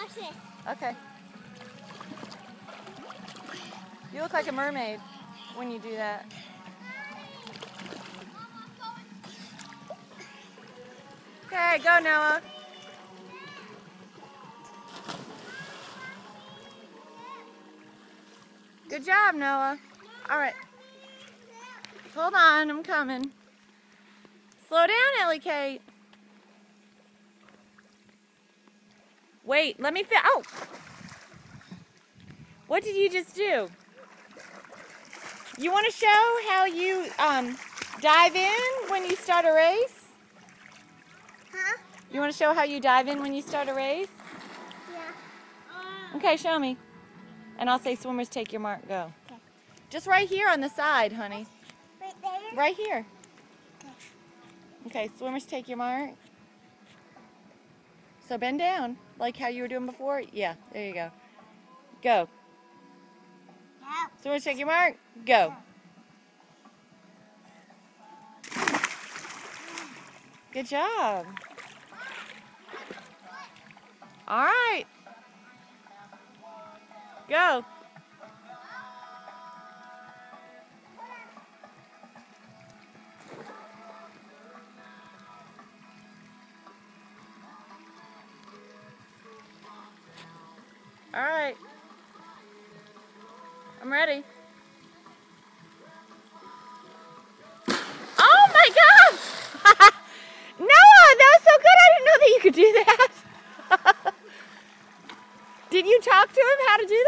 Watch this. Okay. You look like a mermaid when you do that. Okay, go Noah. Good job, Noah. All right. Hold on, I'm coming. Slow down, Ellie Kate. Wait, let me oh! What did you just do? You want to show how you dive in when you start a race? Huh? You want to show how you dive in when you start a race? Yeah. Okay, show me. And I'll say swimmers take your mark, go. Okay. Just right here on the side, honey. Right there? Right here. Okay, swimmers take your mark. So bend down, like how you were doing before. Yeah, there you go. Go. Yeah. Swimmers take your mark, go. Good job. All right. Go. All right. I'm ready. Oh my gosh! Noah, that was so good. I didn't know that you could do that. Did you talk to him how to do